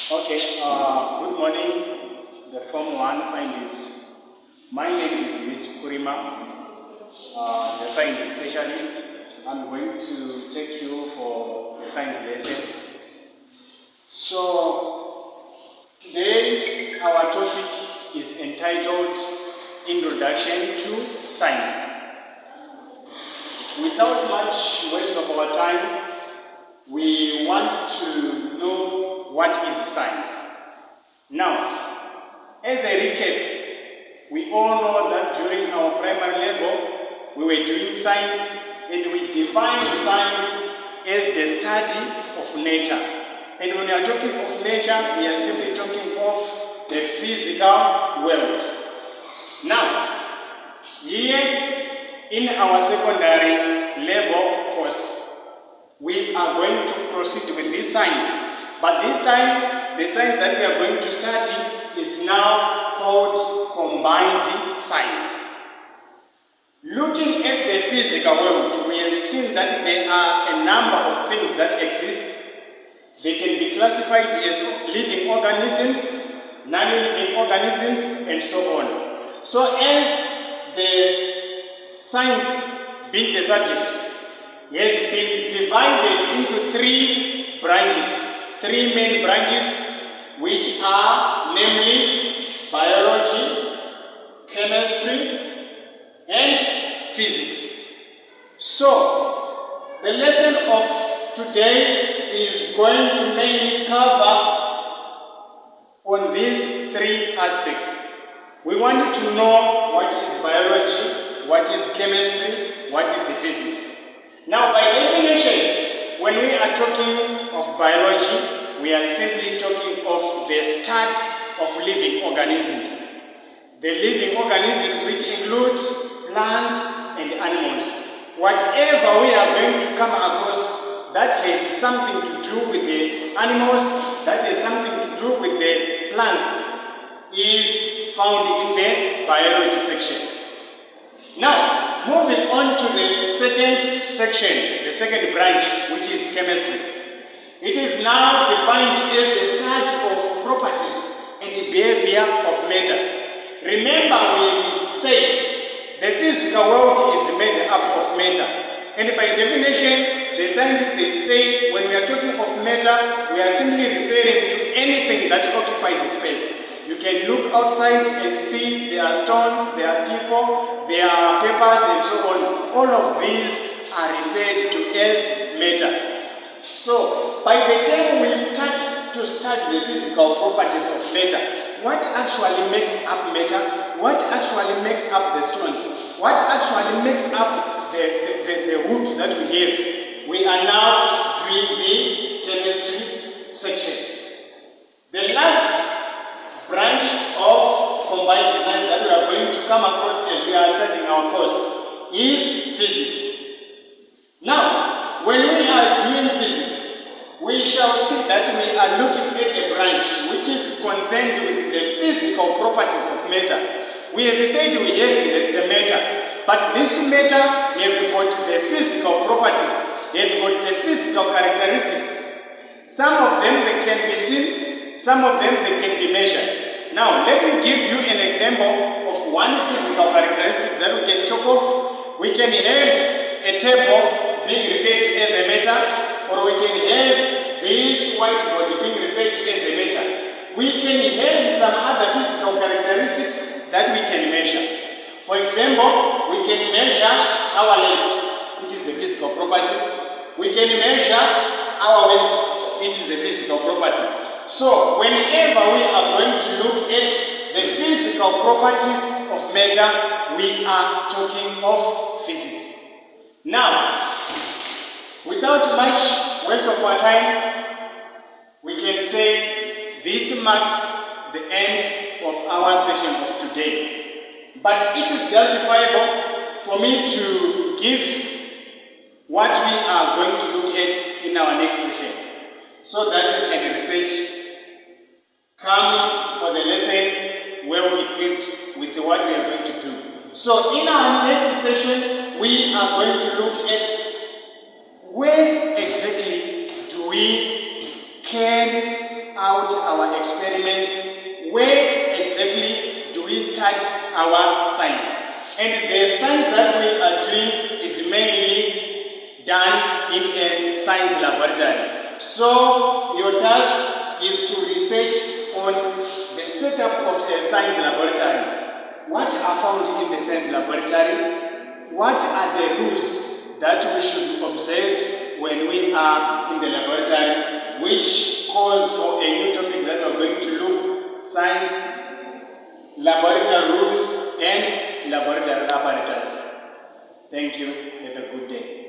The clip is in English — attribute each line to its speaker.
Speaker 1: Okay, good morning, the Form 1 scientists. My name is Mr. Kurima, the science specialist. I'm going to take you for the science lesson. So, today our topic is entitled Introduction to Science. Without much waste of our time, we want to know what is science. Now, as a recap, we all know that during our primary level, we were doing science and we defined science as the study of nature. And when we are talking of nature, we are simply talking of the physical world. Now, here in our secondary level course, we are going to proceed with this science. But this time, the science that we are going to study is now called combined science. Looking at the physical world, we have seen that there are a number of things that exist. They can be classified as living organisms, non-living organisms, and so on. So as the science being the subject has been divided into three main branches, which are namely biology, chemistry, and physics. So, the lesson of today is going to mainly cover on these three aspects. We want to know what is biology, what is chemistry, what is physics. Now, by definition, when we are talking of biology, we are simply talking of the study of living organisms. The living organisms which include plants and animals. Whatever we are going to come across that has something to do with the animals, that has something to do with the plants, is found in the biology section. Now, moving on to the second section, the second branch, which is chemistry. It is now defined as the study of properties and the behavior of matter. Remember, we said the physical world is made up of matter. And by definition, the scientists they say when we are talking of matter, we are simply referring to anything that occupies space. You can look outside and see there are stones, there are people, there are papers and so on. All of these are referred to as matter. So, by the time we start to study the physical properties of matter, what actually makes up matter? What actually makes up the stones? What actually makes up the wood that we have? We are now doing the chemistry section. The last branch of combined science that we are going to come across as we are starting our course is physics. Now, when we are doing physics, we shall see that we are looking at a branch which is concerned with the physical properties of matter. We have said we have the matter, but this matter have got the physical properties, have got the physical characteristics. Some of them they can be seen, some of them they can be measured. Now, let me give you an example of one physical characteristic that we can talk of. We can have a table being referred to as a matter, or we can have this whiteboard being referred to as a matter. We can have some other physical characteristics that we can measure. For example, we can measure our length, which is the physical property. We can measure our width, which is the physical property. So, whenever we are going to look at the physical properties of matter, we are talking of physics. Now, without much waste of our time, we can say this marks the end of our session of today. But it is justifiable for me to give what we are going to look at in our next session, so that you can research, come for the lesson well equipped with what we are going to do. So in our next session, we are going to look at where exactly do we carry out our experiments, where exactly do we start our science? And the science that we are doing is mainly done in a science laboratory. So your task is to research on the setup of a science laboratory. What are found in the science laboratory? What are the rules that we should observe when we are in the laboratory, which calls for a new topic that we're going to look: science, laboratory rules, and laboratory apparatus. Thank you. Have a good day.